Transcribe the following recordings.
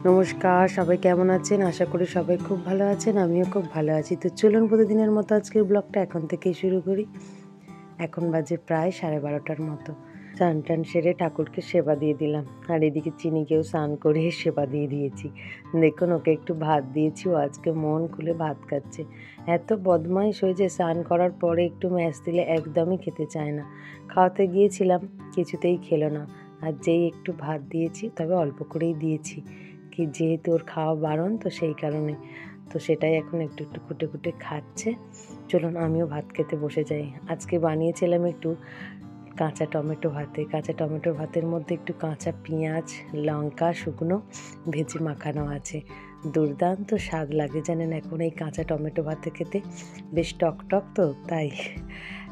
নমস্কার, সবাই কেমন আছেন? আশা করি সবাই খুব ভালো আছেন। আমিও খুব ভালো আছি। তো চলুন প্রতিদিনের মতো আজকের ব্লগটা এখন থেকেই শুরু করি। এখন বাজে প্রায় 12:30টার মতো। স্নান টান সেরে ঠাকুরকে সেবা দিয়ে দিলাম। আর এদিকে চিনিকেও স্নান করিয়ে সেবা দিয়ে দিয়েছি। দেখুন, ওকে একটু ভাত দিয়েছি, ও আজকে মন খুলে ভাত খাচ্ছে। এত বদমাইশ হয়েছে, স্নান করার পরে একটু ম্যাশ দিলে একদমই খেতে চায় না। খাওয়াতে গিয়েছিলাম, কিছুতেই খেলো না। আর যেই একটু ভাত দিয়েছি, তবে অল্প করেই দিয়েছি, কি যেহেতু ওর খাওয়া বারণ, তো সেই কারণে তো সেটাই এখন একটু একটু খুঁটে খুঁটে খাচ্ছে। চলুন আমিও ভাত খেতে বসে যাই। আজকে বানিয়েছিলাম একটু কাঁচা টমেটো ভাতের মধ্যে একটু কাঁচা পেঁয়াজ, লঙ্কা শুকনো ভেজে মাখানো আছে। দুর্দান্ত স্বাদ লাগে জানেন এখন এই কাঁচা টমেটো ভাতে খেতে, বেশ টক টক, তো তাই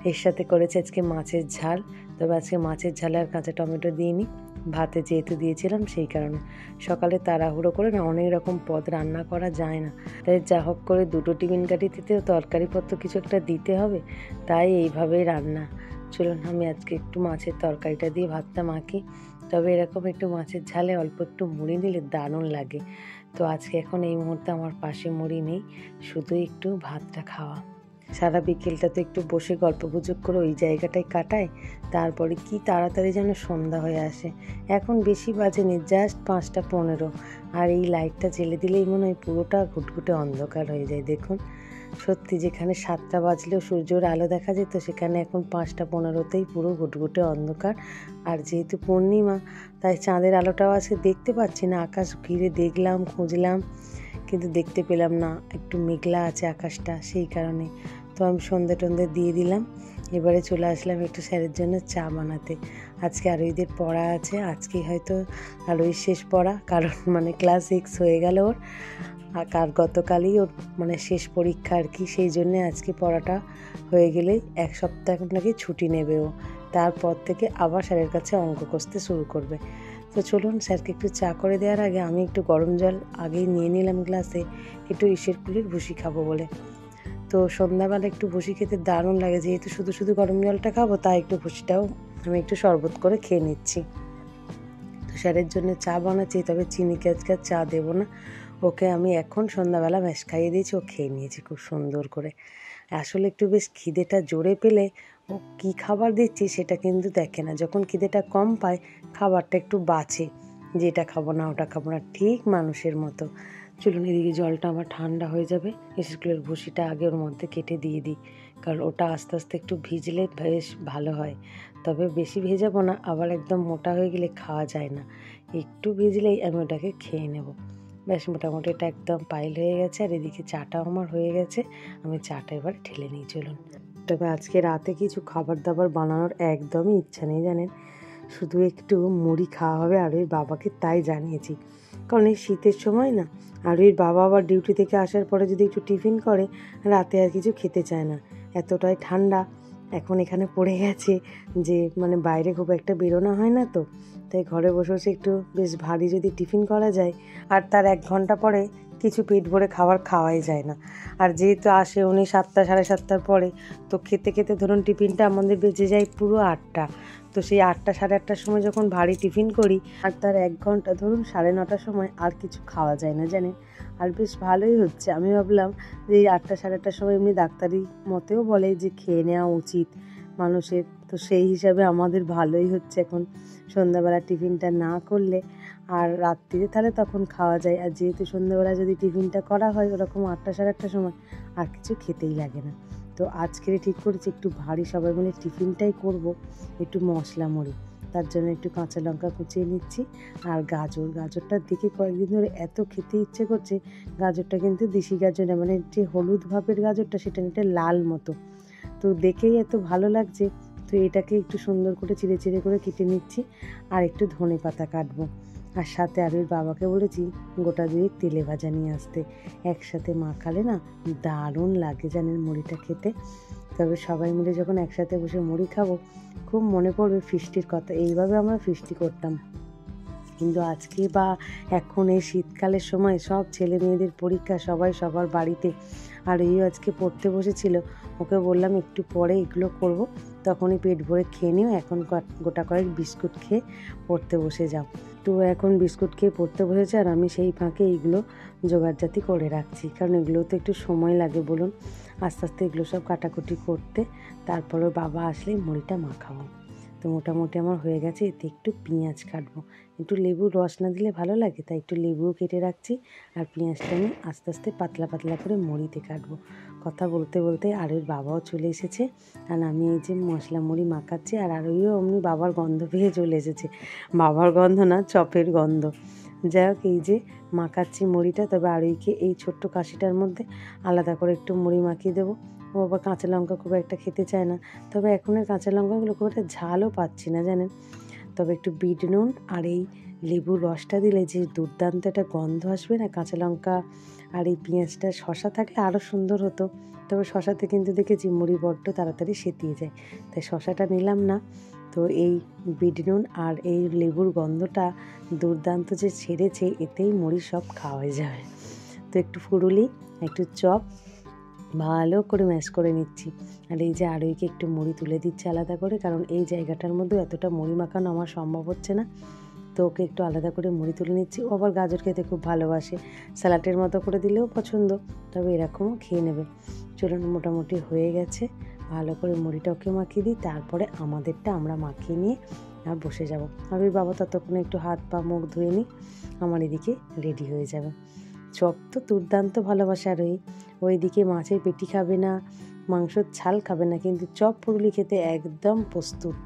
এর সাথে করেছে আজকে মাছের ঝাল। তবে আজকে মাছের ঝালে আর কাঁচা টমেটো দিইনি, ভাতে যেহেতু দিয়েছিলাম সেই কারণে। সকালে তাড়াহুড়ো করে না অনেক রকম পদ রান্না করা যায় না, তাই যা হোক করে দুটো টিফিন কাঠিতেও তরকারিপত্র কিছু একটা দিতে হবে, তাই এইভাবেই রান্না। চলুন আমি আজকে একটু মাছের তরকারিটা দিয়ে ভাতটা মাখি। তবে এরকম একটু মাছের ঝালে অল্প একটু মুড়ি নিলে দারুণ লাগে। তো আজকে এখন এই মুহূর্তে আমার পাশে মুড়ি নেই, শুধু একটু ভাতটা খাওয়া। সারা বিকেলটা তো একটু বসে গল্পগুজব করে ওই জায়গাটায় কাটায়, তারপরে কি তাড়াতাড়ি যেন সন্ধ্যা হয়ে আসে। এখন বেশি বাজেনি, জাস্ট 5:15, আর এই লাইটটা জ্বেলে দিলেই মনে হয় পুরোটা ঘুটঘুটে অন্ধকার হয়ে যায়। দেখুন, সত্যি যেখানে 7টা বাজলেও সূর্যের আলো দেখা যেত, সেখানে এখন 5:15তেই পুরো ঘুটঘুটে অন্ধকার। আর যেহেতু পূর্ণিমা, তাই চাঁদের আলোটাও আজকে দেখতে পাচ্ছি না। আকাশ ঘিরে দেখলাম, খুঁজলাম, কিন্তু দেখতে পেলাম না, একটু মেঘলা আছে আকাশটা, সেই কারণে। তো আমি সন্ধে টন্ধে দিয়ে দিলাম। এবারে চলে আসলাম একটু স্যারের জন্য চা বানাতে। আজকে আরোহীদের পড়া আছে, আজকেই হয়তো আরোহীর শেষ পড়া, কারণ ক্লাস 6 হয়ে গেল ওর। আর গতকালই ওর শেষ পরীক্ষা আর কি, সেই জন্যে আজকে পড়াটা হয়ে গেলেই 1 সপ্তাহ নাকি ছুটি নেবে ও। তারপর থেকে আবার স্যারের কাছে অঙ্ক কষতে শুরু করবে। তো চলুন স্যারকে একটু চা করে দেওয়ার আগে আমি একটু গরম জল আগেই নিয়ে নিলাম গ্লাসে, একটু ইসের পুলির ভুসি খাবো বলে। তো সন্ধ্যাবেলা একটু ভুসি খেতে দারুণ লাগে, যেহেতু শুধু শুধু গরম জলটা খাবো, তাই একটু ভুসিটাও আমি একটু শরবত করে খেয়ে নিচ্ছি। তো স্যারের জন্য চা বানাচ্ছি, তবে চিনিকে আজকে চা দেবো না, ওকে আমি এখন সন্ধ্যাবেলা ম্যাশ খাইয়ে দিয়েছি, ও খেয়ে নিয়েছি খুব সুন্দর করে। আসলে একটু বেশ খিদেটা জোরে পেলে ও কী খাবার দিচ্ছি সেটা কিন্তু দেখে না, যখন খিদেটা কম পায় খাবারটা একটু বাঁচে, যেটা খাবো না ওটা খাবো না, ঠিক মানুষের মতো। চলুন এদিকে জলটা আমার ঠান্ডা হয়ে যাবে, স্কুলের ভুসিটা আগে ওর মধ্যে কেটে দিয়ে দিই, কারণ ওটা আস্তে আস্তে একটু ভিজলে বেশ ভালো হয়। তবে বেশি ভেজাবো না, আবার একদম মোটা হয়ে গেলে খাওয়া যায় না, একটু ভিজলেই আমি ওটাকে খেয়ে নেব। ব্যাস মোটামুটি এটা একদম পাইল হয়ে গেছে। আর এদিকে চাটাও আমার হয়ে গেছে, আমি চাটা এবার ঢেলে নিই চলুন। তবে আজকে রাতে কিছু খাবার দাবার বানানোর একদমই ইচ্ছা নেই জানেন, শুধু একটু মুড়ি খাওয়া হবে আর ওই বাবাকে, তাই জানিয়েছি। কারণ এই শীতের সময় না, আর ওই বাবা আবার ডিউটি থেকে আসার পরে যদি একটু টিফিন করে, রাতে আর কিছু খেতে চায় না। এতটাই ঠান্ডা এখন এখানে পড়ে গেছে যে বাইরে খুব একটা বেরোনো হয় না, তো তাই ঘরে বসে বসে একটু বেশ ভারী যদি টিফিন করা যায়, আর তার 1 ঘন্টা পরে কিছু পেট ভরে খাওয়াই যায় না। আর যেহেতু আসে উনি 7টা 7:30টার পরে, তো খেতে খেতে ধরুন টিফিনটা আমাদের বেজে যায় পুরো 8টা। তো সেই 8টা 8:30টার সময় যখন ভারী টিফিন করি, আর তার 1 ঘন্টা ধরুন 9:30টার সময় আর কিছু খাওয়া যায় না জানেন। আর বেশ ভালোই হচ্ছে, আমি ভাবলাম যে এই 8টা 8:30টার সময় এমনি ডাক্তারি মতেও বলে যে খেয়ে নেওয়া উচিত মানুষের, তো সেই হিসাবে আমাদের ভালোই হচ্ছে এখন সন্ধ্যাবেলা টিফিনটা না করলে, আর রাত্রিরে তাহলে তখন খাওয়া যায়। আর যেহেতু সন্ধ্যাবেলা যদি টিফিনটা করা হয় ওরকম 8টা 8:30টার সময়, আর কিছু খেতেই লাগে না। তো আজকে ঠিক করেছি একটু ভারী সবাই মিলে টিফিনটাই করব, একটু মশলা মুড়ি। তার জন্য একটু কাঁচা লঙ্কা কুচিয়ে নিচ্ছি, আর গাজরটার দিকে কয়েকদিন ধরে এত খেতে ইচ্ছে করছে। গাজরটা কিন্তু দেশি গাজর না, যে হলুদ ভাবের গাজরটা, সেটা একটা লাল মতো, তো দেখেই এত ভালো লাগছে। তো এটাকে একটু সুন্দর করে চিড়ে চিড়ে করে কেটে নিচ্ছি, আর একটু ধনে পাতা কাটবো। আর সাথে আর ওর বাবাকে বলেছি গোটা 2 তেলে ভাজা নিয়ে আসতে, একসাথে মাখালে না দারুণ লাগে জানেন মুড়িটা খেতে। তবে সবাই মিলে যখন একসাথে বসে মুড়ি খাবো, খুব মনে পড়বে ফিস্টির কথা। এইভাবে আমরা ফিস্টি করতাম, কিন্তু আজকে বা এখন এই শীতকালের সময় সব ছেলে মেয়েদের পরীক্ষা, সবাই সবার বাড়িতে, আর এই আজকে পড়তে বসেছিল। ওকে বললাম একটু পরে এগুলো করব, তখনই পেট ভরে খেয়ে নিও, এখন গোটা কয়েক বিস্কুট খেয়ে পড়তে বসে যাও। তো তো এখন বিস্কুট খেয়ে পড়তে বসেছে, আর আমি সেই ফাঁকে এইগুলো জোগাড়জাতি করে রাখছি, কারণ এগুলো তো একটু সময় লাগে বলুন, আস্তে আস্তে এগুলো সব কাটাকুটি করতে। তারপরে বাবা আসলেই মুড়িটা মাখাবো। তো মোটামুটি আমার হয়ে গেছে। এতে একটু পেঁয়াজ কাটবো, একটু লেবুর রস না দিলে ভালো লাগে, তাই একটু লেবুও কেটে রাখছি। আর পেঁয়াজটা আমি আস্তে আস্তে পাতলা পাতলা করে মুড়িতে কাটবো। কথা বলতে বলতে আরুর বাবাও চলে এসেছে, আর আমি এই যে মশলা মুড়ি মাখাচ্ছি, আর আরুইও অমনি বাবার গন্ধ পেয়ে চলে এসেছে। বাবার গন্ধ না, চপের গন্ধ। যাই হোক, এই যে মাখাচ্ছি মুড়িটা। তবে আরুইকে এই ছোট্ট কাশিটার মধ্যে আলাদা করে একটু মুড়ি মাখিয়ে দেবো। ও আবার কাঁচা লঙ্কা খুব একটা খেতে চায় না, তবে এখনের কাঁচা লঙ্কাগুলো খুব একটা ঝালও পাচ্ছি না জানেন। তবে একটু বিট নুন আর এই লেবুর রসটা দিলে যে দুর্দান্ত একটা গন্ধ আসবে না, কাঁচা লঙ্কা আর এই পেঁয়াজটা, শশা থাকলে আরও সুন্দর হতো। তবে শশাতে কিন্তু দেখেছি মুড়ি বড্ড তাড়াতাড়ি সেতিয়ে যায়, তাই শশাটা নিলাম না। তো এই বিট নুন আর এই লেবুর গন্ধটা দুর্দান্ত যে ছেড়েছে, এতেই মুড়ি সব খাওয়া যাবে। তো একটু ফুরুলি, একটু চপ ভালো করে ম্যাশ করে নিচ্ছি। আর এই যে আরুইকে একটু মুড়ি তুলে দিচ্ছি আলাদা করে, কারণ এই জায়গাটার মধ্যে এতটা মুড়ি মাখানো আমার সম্ভব হচ্ছে না। তো ওকে একটু আলাদা করে মুড়ি তুলে নিচ্ছি। ও আবার গাজর খেতে খুব ভালোবাসে, স্যালাডের মতো করে দিলেও পছন্দ, তবে এরকমও খেয়ে নেবে। চলুন, মোটামুটি হয়ে গেছে। ভালো করে মুড়িটা ওকে মাখিয়ে দিই, তারপরে আমাদেরটা আমরা মাখিয়ে নিয়ে আর বসে যাব। আর ওই বাবা ততক্ষণে একটু হাত পা মুখ ধুয়ে নিই, আমার এদিকে রেডি হয়ে যাবে। চপ তো দুর্দান্ত ভালোবাসে আর ওইদিকে মাছের পেটি খাবে না, মাংসর ছাল খাবে না, কিন্তু চপ পুরুলি খেতে একদম প্রস্তুত।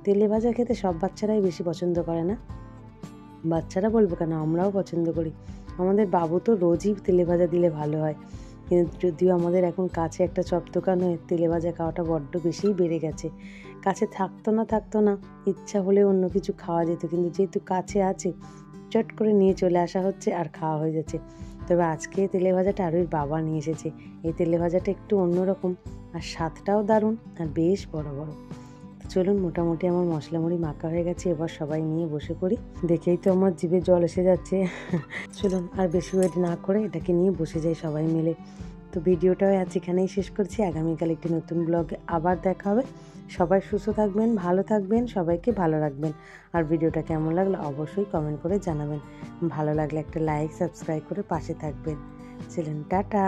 তেলে ভাজা খেতে সব বাচ্চারাই বেশি পছন্দ করে না, বাচ্চারা বলবো কেন, আমরাও পছন্দ করি। আমাদের বাবু তো রোজই তেলে ভাজা দিলে ভালো হয়, কিন্তু যদিও আমাদের এখন কাছে একটা চপ দোকান হয়ে তেলে ভাজা খাওয়াটা বড্ড বেশিই বেড়ে গেছে। কাছে থাকতো না, ইচ্ছা হলে অন্য কিছু খাওয়া যেত, কিন্তু যেহেতু কাছে আছে চট করে নিয়ে চলে আসা হচ্ছে আর খাওয়া হয়ে যাচ্ছে। তবে আজকে তেলে ভাজাটা আরুর বাবা নিয়ে এসেছে। এই তেলে ভাজাটা একটু অন্যরকম, আর স্বাদটাও দারুণ, আর বেশ বড় বড়। চলুন, মোটামুটি আমার মশলা মুড়ি মাখা হয়ে গেছে, এবার সবাই নিয়ে বসে পড়ি। দেখেই তো আমার জিভে জল এসে যাচ্ছে। চলুন, আর বেশি ওয়েট না করে এটাকে নিয়ে বসে যাই সবাই মিলে। তো ভিডিওটাও আজ এখানেই শেষ করছি। আগামীকাল একটি নতুন ব্লগে আবার দেখা হবে। সবাই সুস্থ থাকবেন, ভালো থাকবেন, সবাইকে ভালো রাখবেন। আর ভিডিওটা কেমন লাগলো অবশ্যই কমেন্ট করে জানাবেন। ভালো লাগলে একটা লাইক, সাবস্ক্রাইব করে পাশে থাকবেন। চলুন, টাটা।